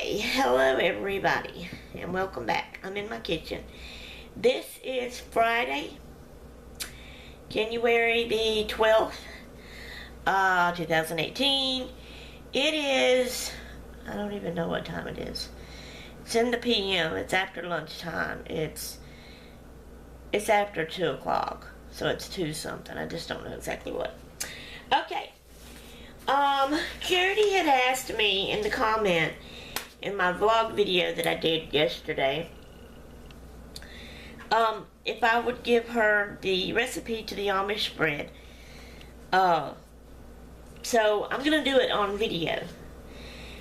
Okay, hello everybody, and welcome back. I'm in my kitchen. This is Friday, January the 12th, 2018. It is, I don't even know what time it is. It's in the PM, it's after lunchtime. It's after 2 o'clock, so it's 2 something. I just don't know exactly what. Okay. Charity had asked me in the comment in my vlog video that I did yesterday, if I would give her the recipe to the Amish bread. So I'm gonna do it on video.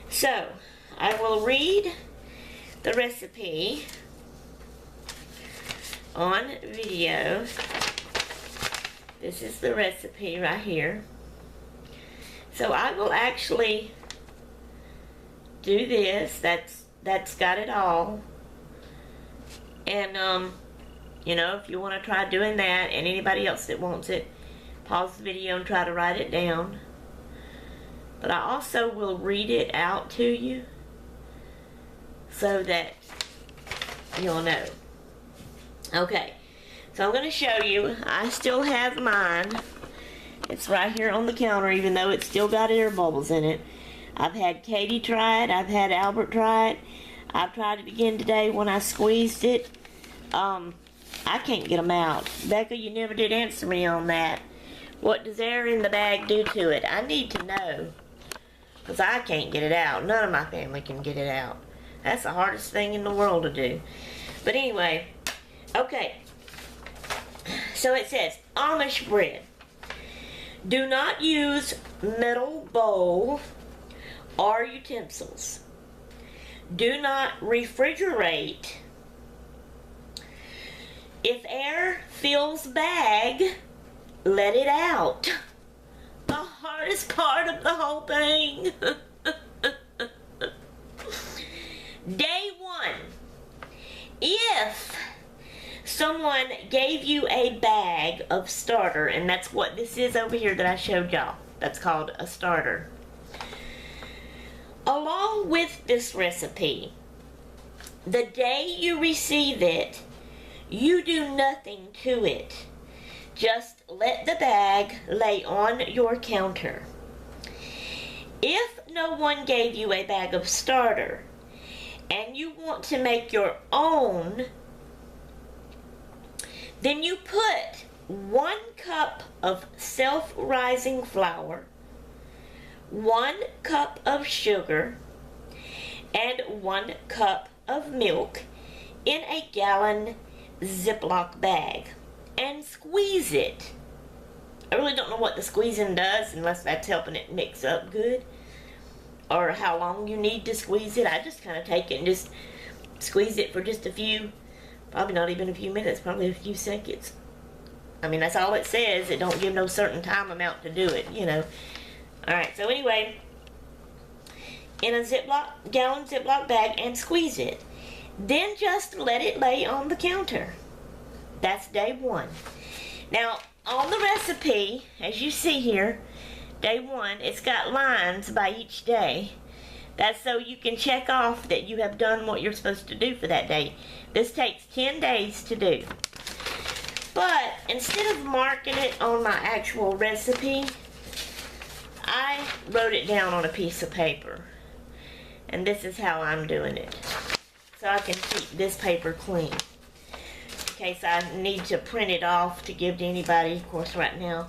So I will read the recipe on video. This is the recipe right here. So I will actually do this. That's got it all. And you know, if you want to try doing that, and anybody else that wants it, pause the video and try to write it down. But I also will read it out to you so that you'll know. Okay, so I'm going to show you. I still have mine. It's right here on the counter, even though it's still got air bubbles in it. I've had Katie try it. I've had Albert try it. I've tried it again today when I squeezed it. I can't get them out. Becca, you never did answer me on that. What does air in the bag do to it? I need to know, because I can't get it out. None of my family can get it out. That's the hardest thing in the world to do. But anyway, okay. So it says, Amish bread. Do not use metal bowl or utensils. Do not refrigerate. If air fills bag, let it out. The hardest part of the whole thing. Day 1. If someone gave you a bag of starter, and that's what this is over here that I showed y'all. That's called a starter. Along with this recipe, the day you receive it, you do nothing to it. Just let the bag lay on your counter. If no one gave you a bag of starter, and you want to make your own, then you put 1 cup of self-rising flour, 1 cup of sugar, and 1 cup of milk in a gallon Ziploc bag and squeeze it. I really don't know what the squeezing does unless that's helping it mix up good, or how long you need to squeeze it. I just kind of take it and just squeeze it for just a few, probably not even a few minutes, probably a few seconds. I mean, that's all it says. It don't give no certain time amount to do it, you know. Alright, so anyway, in a gallon Ziploc bag and squeeze it. Then just let it lay on the counter. That's day 1. Now, on the recipe, as you see here, day 1, it's got lines by each day. That's so you can check off that you have done what you're supposed to do for that day. This takes 10 days to do. But instead of marking it on my actual recipe, I wrote it down on a piece of paper. And this is how I'm doing it. So I can keep this paper clean. In case I need to print it off to give to anybody. Of course, right now,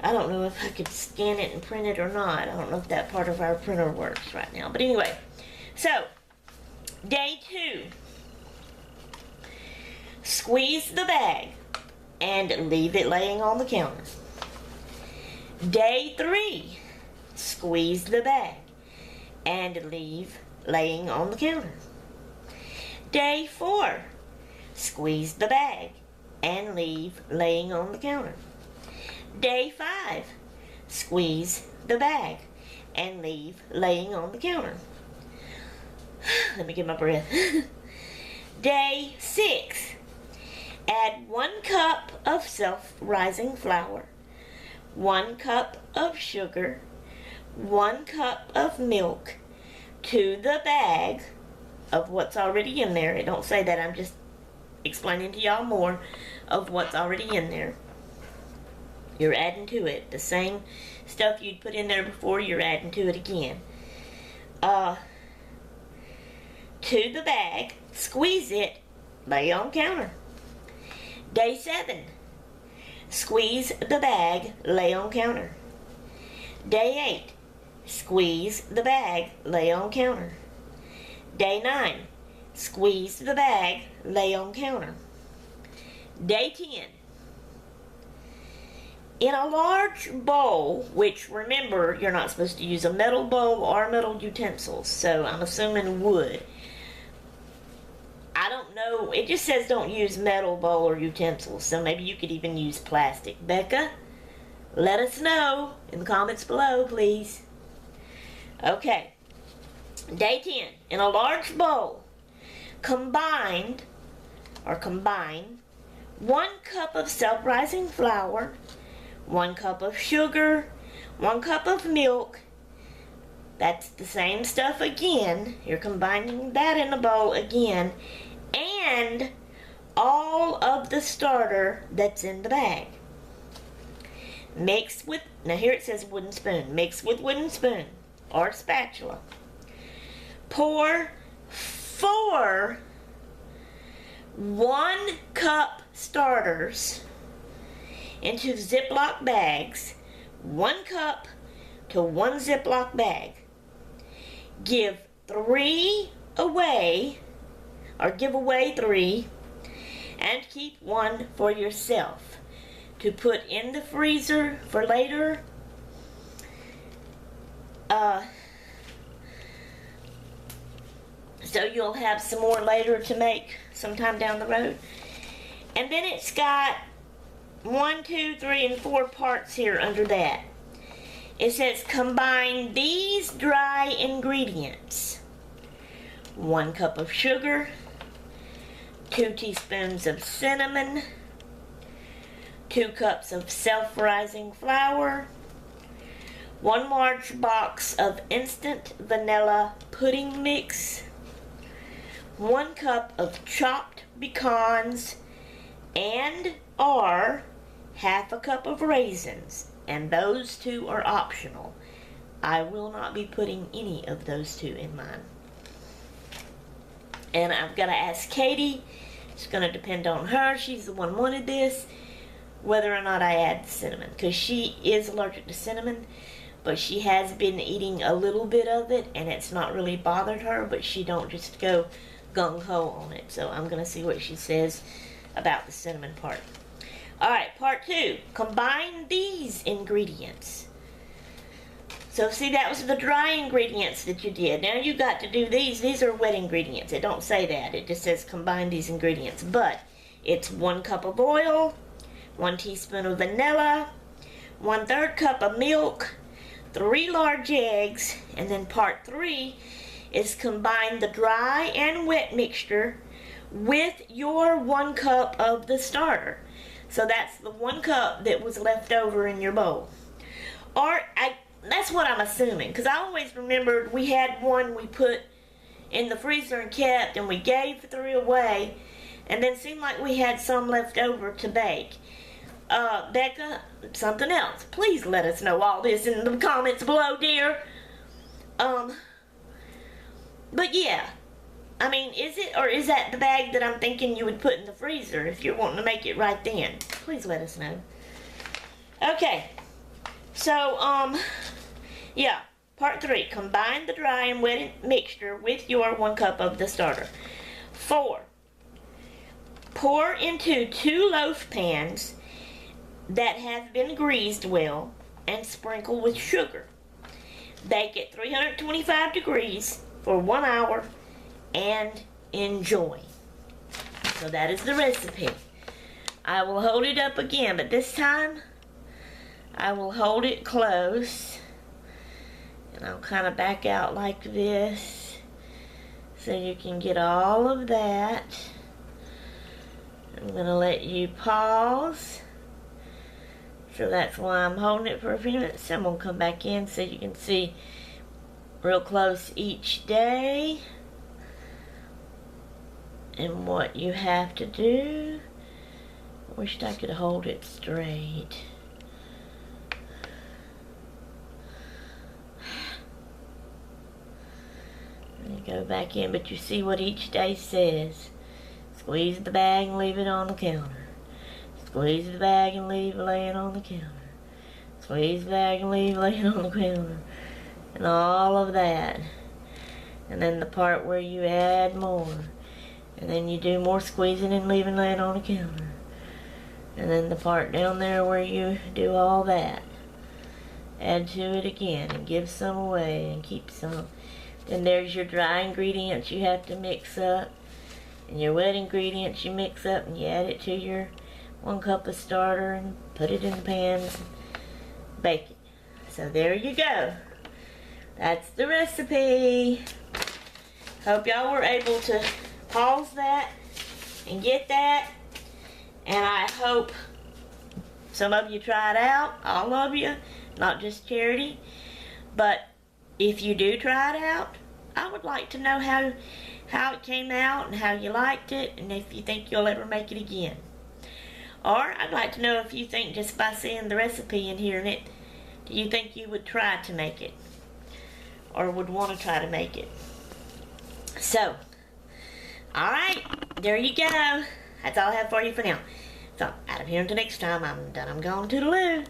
I don't know if I could scan it and print it or not. I don't know if that part of our printer works right now. But anyway, so, day 2. Squeeze the bag and leave it laying on the counter. Day 3. Squeeze the bag and leave laying on the counter. Day 4. Squeeze the bag and leave laying on the counter. Day 5. Squeeze the bag and leave laying on the counter. Let me get my breath. Day 6. Add 1 cup of self-rising flour, 1 cup of sugar, 1 cup of milk to the bag of what's already in there. It don't say that. I'm just explaining to y'all more of what's already in there. You're adding to it. The same stuff you'd put in there before, you're adding to it again. To the bag, squeeze it, lay on counter. Day 7, squeeze the bag, lay on counter. Day 8, squeeze the bag, lay on counter. Day 9, squeeze the bag, lay on counter. Day 10, in a large bowl, which remember, you're not supposed to use a metal bowl or metal utensils, so I'm assuming wood. I don't know, it just says don't use metal bowl or utensils, so maybe you could even use plastic. Becca, let us know in the comments below, please. Okay, day 10, in a large bowl, combine 1 cup of self-rising flour, 1 cup of sugar, 1 cup of milk. That's the same stuff again. You're combining that in a bowl again. And all of the starter that's in the bag. Mix with, now here it says wooden spoon. Mix with wooden spoon or spatula. Pour 4 1 cup starters into Ziploc bags. 1 cup to 1 Ziploc bag. Give 3 away, or give away 3, and keep 1 for yourself to put in the freezer for later. So you'll have some more later to make sometime down the road. And then it's got 1, 2, 3, and 4 parts here under that. It says combine these dry ingredients. 1 cup of sugar, 2 teaspoons of cinnamon, 2 cups of self-rising flour, 1 large box of instant vanilla pudding mix, 1 cup of chopped pecans, and or half a cup of raisins, and those 2 are optional. I will not be putting any of those 2 in mine. And I've got to ask Katie, it's going to depend on her, she's the one who wanted this, whether or not I add cinnamon, because she is allergic to cinnamon, but she has been eating a little bit of it, and it's not really bothered her, but she don't just go gung-ho on it. So I'm going to see what she says about the cinnamon part. Alright, part 2. Combine these ingredients. So see, that was the dry ingredients that you did. Now you got to do these. These are wet ingredients. It don't say that. It just says combine these ingredients. But it's 1 cup of oil, 1 teaspoon of vanilla, 1/3 cup of milk, 3 large eggs, and then part 3 is combine the dry and wet mixture with your 1 cup of the starter. So that's the 1 cup that was left over in your bowl. Or, that's what I'm assuming, because I always remembered we had 1 we put in the freezer and kept, and we gave 3 away, and then it seemed like we had some left over to bake. Becca, something else. Please let us know all this in the comments below, dear. But yeah, I mean, is it, or is that the bag that I'm thinking you would put in the freezer if you're wanting to make it right then? Please let us know. Okay, so, yeah, part 3, combine the dry and wet mixture with your 1 cup of the starter. 4, pour into 2 loaf pans that have been greased well and sprinkle with sugar. Bake at 325 degrees for 1 hour and enjoy. So that is the recipe. I will hold it up again, but this time I will hold it close, and I'll kind of back out like this so you can get all of that. I'm going to let you pause. So that's why I'm holding it for a few minutes. I'm going to come back in so you can see real close each day. And what you have to do, I wished I could hold it straight. And you go back in, but you see what each day says. Squeeze the bag and leave it on the counter. Squeeze the bag and leave it laying on the counter. Squeeze the bag and leave it laying on the counter. And all of that. And then the part where you add more. And then you do more squeezing and leaving laying on the counter. And then the part down there where you do all that. Add to it again and give some away and keep some. Then there's your dry ingredients you have to mix up. And your wet ingredients you mix up and you add it to your 1 cup of starter and put it in the pan and bake it. So there you go. That's the recipe. Hope y'all were able to pause that and get that. And I hope some of you try it out. All of you. Not just Charity. But if you do try it out, I would like to know how it came out and how you liked it, and if you think you'll ever make it again. Or I'd like to know if you think just by seeing the recipe and hearing it, do you think you would try to make it? Or would want to try to make it? So, alright, there you go. That's all I have for you for now. So, out of here until next time, I'm done. I'm going to the loo.